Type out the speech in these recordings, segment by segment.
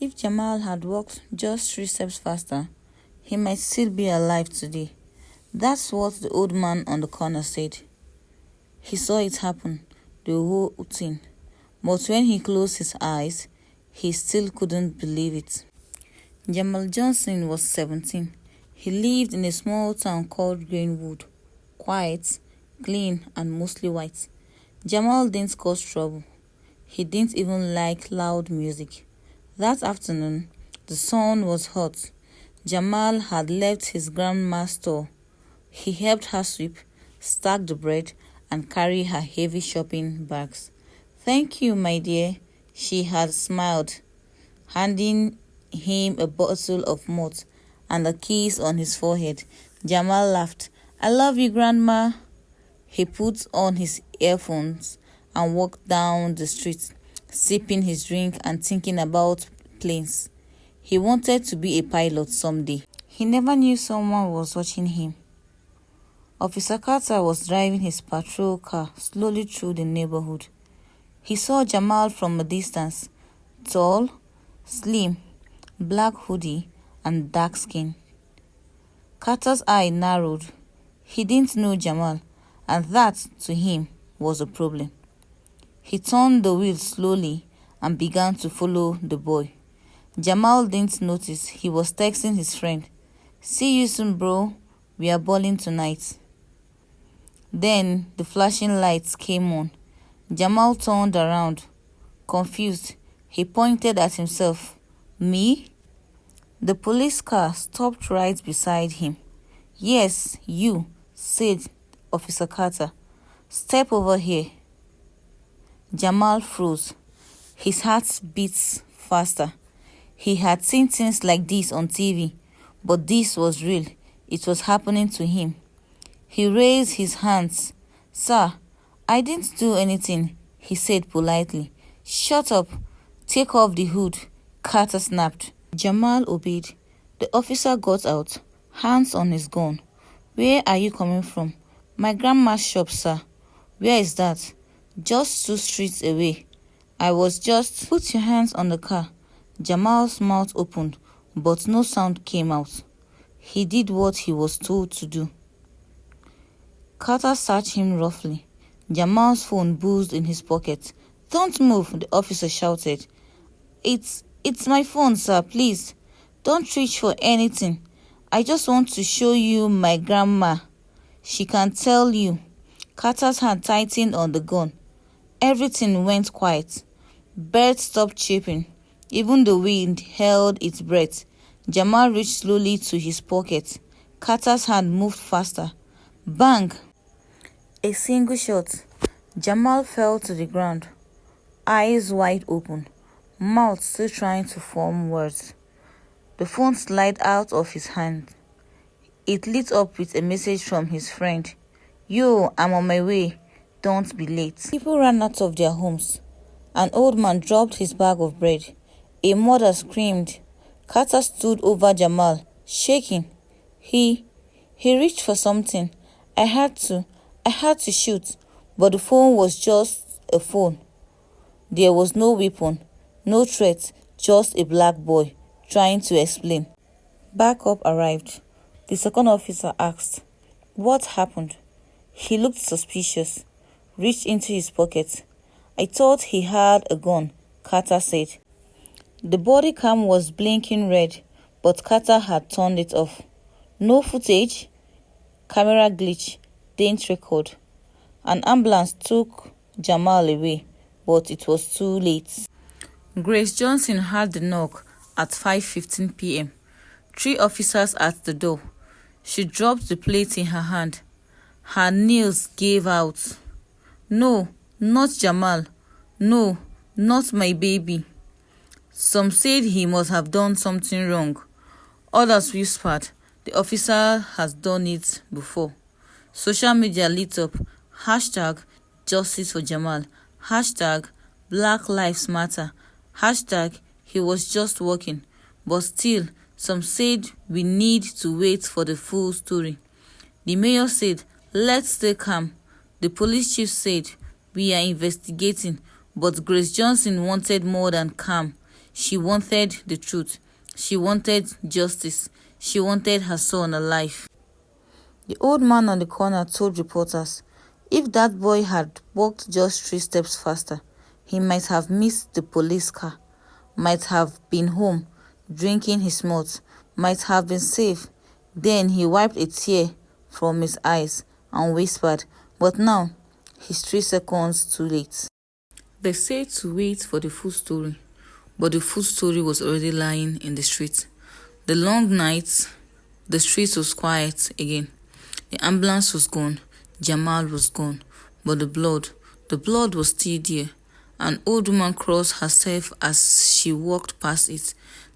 If Jamal had walked just 3 steps faster, he might still be alive today. That's what the old man on the corner said. He saw it happen, the whole thing. But when he closed his eyes, he still couldn't believe it. Jamal Johnson was 17. He lived in a small town called Greenwood. Quiet, clean, and mostly white. Jamal didn't cause trouble. He didn't even like loud music. That afternoon, the sun was hot. Jamal had left his grandma's store. He helped her sweep, stack the bread, and carry her heavy shopping bags. "Thank you, my dear," she had smiled, handing him a bottle of malt and a kiss on his forehead. Jamal laughed. "I love you, Grandma." He put on his earphones and walked down the street, sipping his drink and thinking about planes. He wanted to be a pilot someday. He never knew someone was watching him. Officer Carter was driving his patrol car slowly through the neighborhood. He saw Jamal from a distance, tall, slim, black hoodie, and dark skin. Carter's eye narrowed. He didn't know Jamal, and that, to him, was a problem. He turned the wheel slowly and began to follow the boy. Jamal didn't notice he was texting his friend. "See you soon, bro. We are balling tonight." Then the flashing lights came on. Jamal turned around. Confused, he pointed at himself. "Me?" The police car stopped right beside him. "Yes, you," said Officer Carter. "Step over here." Jamal froze. His heart beat faster. He had seen things like this on TV, but this was real. It was happening to him. He raised his hands. "Sir, I didn't do anything," he said politely. "Shut up. Take off the hood," Carter snapped. Jamal obeyed. The officer got out, hands on his gun. "Where are you coming from?" "My grandma's shop, sir." "Where is that?" "Just 2 streets away." "I was just—" "Put your hands on the car." Jamal's mouth opened, but no sound came out. He did what he was told to do. Carter searched him roughly. Jamal's phone buzzed in his pocket. "Don't move," the officer shouted. It's my phone, sir, please. Don't reach for anything. I just want to show you my grandma. She can tell you." Carter's hand tightened on the gun. Everything went quiet. Birds stopped chirping. Even the wind held its breath. Jamal reached slowly to his pocket. Carter's hand moved faster. Bang! A single shot. Jamal fell to the ground, eyes wide open, mouth still trying to form words. The phone slid out of his hand. It lit up with a message from his friend. "Yo, I'm on my way. Don't be late." People ran out of their homes. An old man dropped his bag of bread. A mother screamed. Carter stood over Jamal, shaking. He reached for something. I had to shoot, but the phone was just a phone. There was no weapon, no threat, just a black boy trying to explain. Backup arrived. The second officer asked, "What happened?" He looked suspicious, reached into his pocket. "I thought he had a gun," Carter said. The body cam was blinking red, but Carter had turned it off. "No footage?" "Camera glitch, didn't record." An ambulance took Jamal away, but it was too late. Grace Johnson heard the knock at 5:15 p.m. 3 officers at the door. She dropped the plate in her hand. Her nails gave out. "No, not Jamal. No, not my baby." Some said he must have done something wrong. Others whispered, "The officer has done it before." Social media lit up. Hashtag Justice for Jamal. Hashtag Black Lives Matter. Hashtag he was just walking. But still, some said we need to wait for the full story. The mayor said, "Let's stay calm." The police chief said, "We are investigating." But Grace Johnson wanted more than calm. She wanted the truth. She wanted justice. She wanted her son alive. The old man on the corner told reporters, if that boy had walked just 3 steps faster, he might have missed the police car, might have been home, drinking his malt, might have been safe. Then he wiped a tear from his eyes and whispered, but now he's 3 seconds too late. They said to wait for the full story, but the full story was already lying in the street. The long nights, the street was quiet again. The ambulance was gone, Jamal was gone, but the blood was still there. An old woman crossed herself as she walked past it.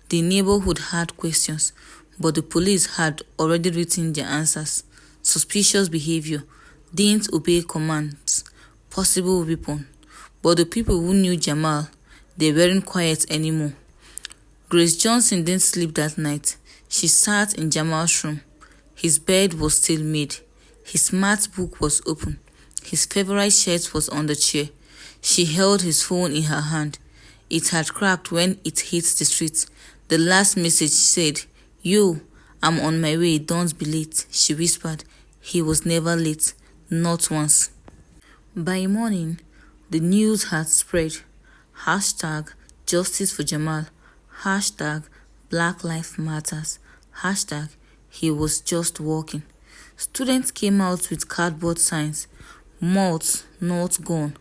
The neighborhood had questions, but the police had already written their answers. Suspicious behavior, didn't obey commands, possible weapon. But the people who knew Jamal, they weren't quiet anymore. Grace Johnson didn't sleep that night. She sat in Jamal's room. His bed was still made. His math book was open. His favorite shirt was on the chair. She held his phone in her hand. It had cracked when it hit the street. The last message said, "Yo, I'm on my way, don't be late," she whispered. He was never late, not once. By morning, the news had spread. Hashtag Justice for Jamal. Hashtag Black Lives Matters. Hashtag he was just walking. Students came out with cardboard signs. Malt not gone.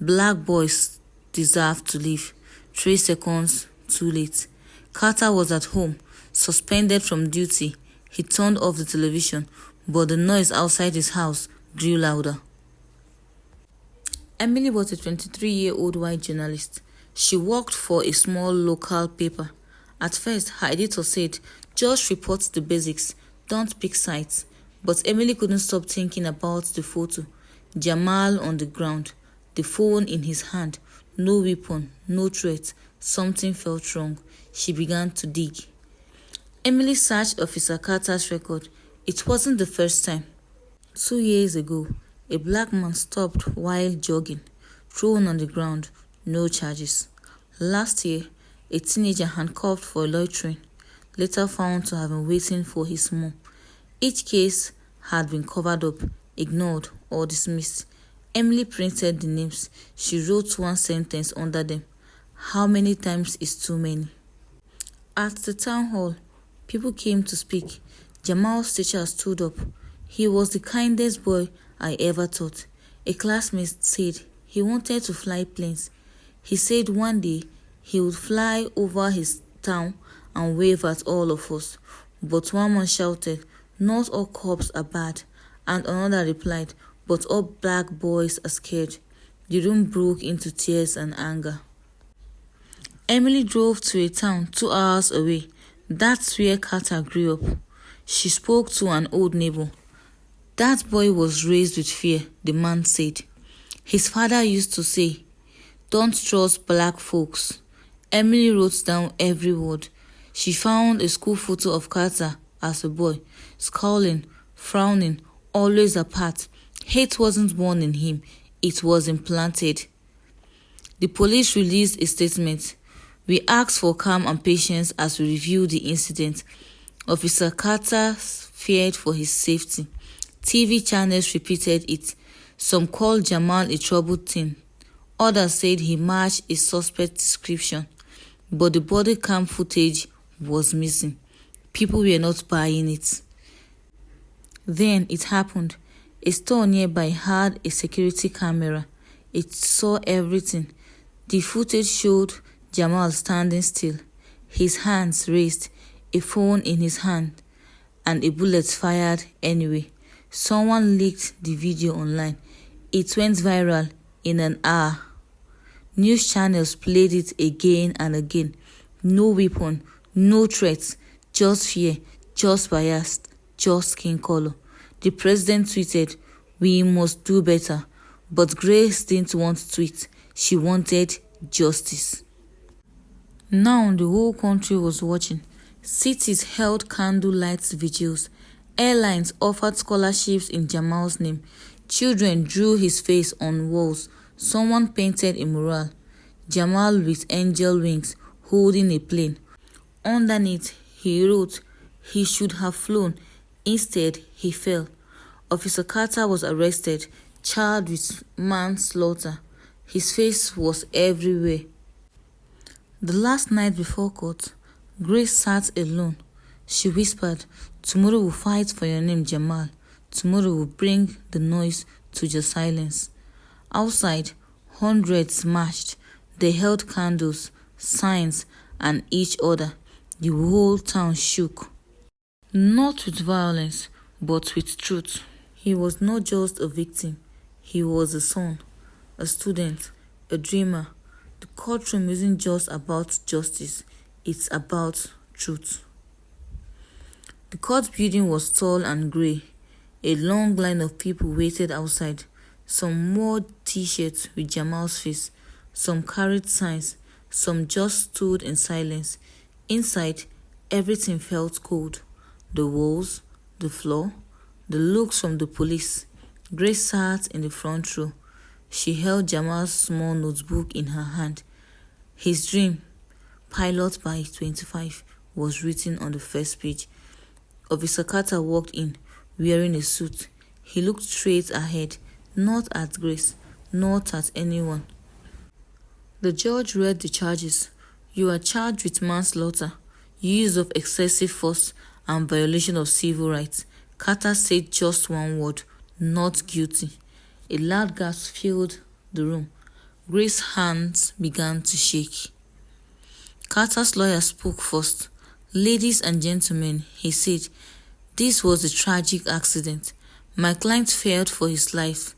Black boys deserve to live. 3 seconds too late. Carter was at home, suspended from duty. He turned off the television, but the noise outside his house grew louder. Emily was a 23-year-old white journalist. She worked for a small local paper. At first, her editor said, "Just report the basics, don't pick sides." But Emily couldn't stop thinking about the photo. Jamal on the ground, the phone in his hand, no weapon, no threat. Something felt wrong. She began to dig. Emily searched Officer Carter's record. It wasn't the first time. 2 years ago, a black man stopped while jogging, thrown on the ground, no charges. Last year, a teenager handcuffed for loitering, later found to have been waiting for his mom. Each case had been covered up, ignored, or dismissed. Emily printed the names. She wrote one sentence under them. How many times is too many? At the town hall, people came to speak. Jamal's teacher stood up. He was the kindest boy I ever taught. A classmate said he wanted to fly planes. He said one day he would fly over his town and wave at all of us. But one man shouted, "Not all cops are bad." And another replied, "But all black boys are scared." The room broke into tears and anger. Emily drove to a town 2 hours away. That's where Carter grew up. She spoke to an old neighbor. That boy was raised with fear, the man said. His father used to say, "Don't trust black folks." Emily wrote down every word. She found a school photo of Carter as a boy, scowling, frowning, always apart. Hate wasn't born in him, it was implanted. The police released a statement. "We ask for calm and patience as we review the incident." Officer Carter feared for his safety. TV channels repeated it. Some called Jamal a troubled teen. Others said he matched a suspect description. But the body cam footage was missing. People were not buying it. Then it happened. A store nearby had a security camera. It saw everything. The footage showed Jamal standing still, his hands raised, a phone in his hand, and a bullet fired anyway. Someone leaked the video online. It went viral in an hour. News channels played it again and again. No weapon, no threats, just fear, just bias, just skin color. The president tweeted, "We must do better." But Grace didn't want to tweet. She wanted justice. Now the whole country was watching. Cities held candlelight vigils. Airlines offered scholarships in Jamal's name. Children drew his face on walls. Someone painted a mural. Jamal with angel wings, holding a plane. Underneath, he wrote, he should have flown. Instead, he fell. Officer Carter was arrested, charged with manslaughter. His face was everywhere. The last night before court, Grace sat alone. She whispered, tomorrow will fight for your name, Jamal. Tomorrow will bring the noise to your silence. Outside, hundreds marched. They held candles, signs, and each other. The whole town shook. Not with violence, but with truth. He was not just a victim. He was a son, a student, a dreamer. The courtroom isn't just about justice, it's about truth. The court building was tall and grey. A long line of people waited outside. Some wore t-shirts with Jamal's face. Some carried signs. Some just stood in silence. Inside, everything felt cold. The walls, the floor, the looks from the police. Grace sat in the front row. She held Jamal's small notebook in her hand. His dream, pilot by 25, was written on the first page. Officer Carter walked in, wearing a suit. He looked straight ahead, not at Grace, not at anyone. The judge read the charges. You are charged with manslaughter, use of excessive force, and violation of civil rights. Carter said just one word, not guilty. A loud gasp filled the room. Grace's hands began to shake. Carter's lawyer spoke first. Ladies and gentlemen, he said, this was a tragic accident. My client feared for his life.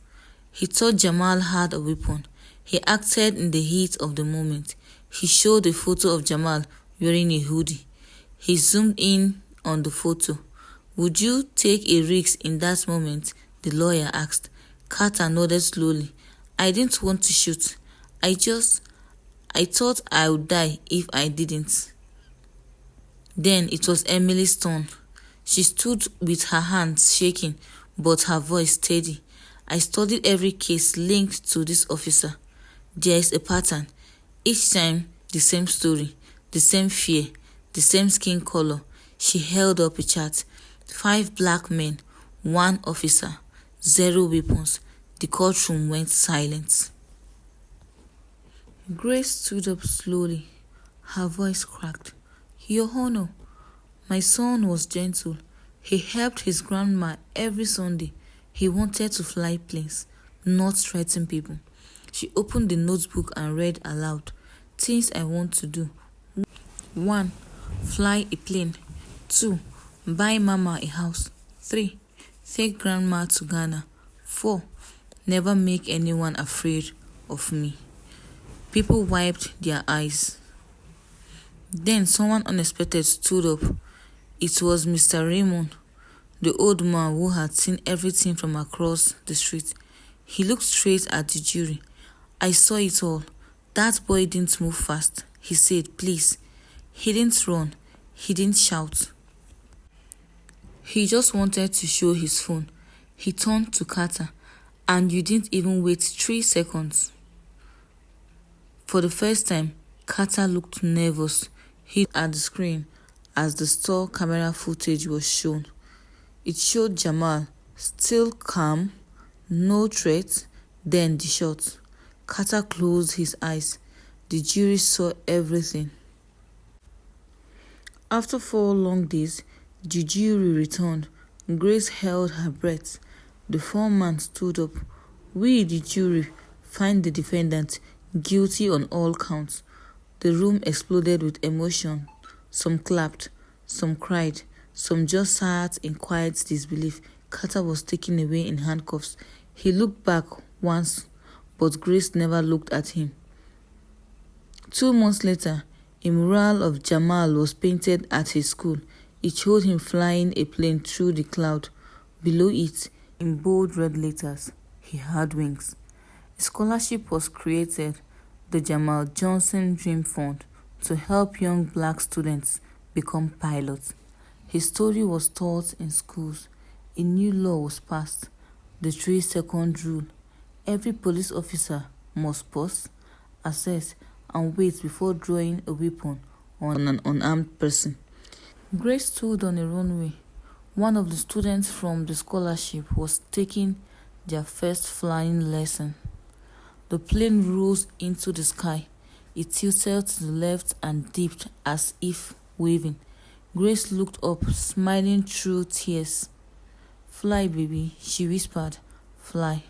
He thought Jamal had a weapon. He acted in the heat of the moment. He showed a photo of Jamal wearing a hoodie. He zoomed in on the photo. Would you take a risk in that moment? The lawyer asked. Carter nodded slowly. I didn't want to shoot. I thought I would die if I didn't. Then it was Emily's turn. She stood with her hands shaking, but her voice steady. I studied every case linked to this officer. There is a pattern. Each time, the same story, the same fear, the same skin color. She held up a chart. 5 black men, 1 officer, 0 weapons. The courtroom went silent. Grace stood up slowly. Her voice cracked. Your Honor, my son was gentle. He helped his grandma every Sunday. He wanted to fly planes, not threaten people. She opened the notebook and read aloud. Things I want to do. 1. Fly a plane. 2. Buy Mama a house. 3. Take Grandma to Ghana. 4. Never make anyone afraid of me. People wiped their eyes. Then someone unexpected stood up. It was Mr. Raymond, the old man who had seen everything from across the street. He looked straight at the jury. I saw it all. That boy didn't move fast. He said, please. He didn't run. He didn't shout. He just wanted to show his phone. He turned to Carter, and you didn't even wait 3 seconds. For the first time, Carter looked nervous. He looked at the screen as the store camera footage was shown. It showed Jamal, still calm, no threat, then the shot. Carter closed his eyes. The jury saw everything. After 4 long days, the jury returned. Grace held her breath. The foreman stood up. We, the jury, find the defendant guilty on all counts. The room exploded with emotion. Some clapped, some cried, some just sat in quiet disbelief. Carter was taken away in handcuffs. He looked back once, but Grace never looked at him. 2 months later, a mural of Jamal was painted at his school. It showed him flying a plane through the cloud. Below it, in bold red letters, he had wings. A scholarship was created, the Jamal Johnson Dream Fund, to help young black students become pilots. His story was taught in schools. A new law was passed, the 3-second rule. Every police officer must pause, assess, and wait before drawing a weapon on an unarmed person. Grace stood on a runway. One of the students from the scholarship was taking their first flying lesson. The plane rose into the sky. It tilted to the left and dipped as if waving. Grace looked up, smiling through tears. "Fly, baby," she whispered. "Fly."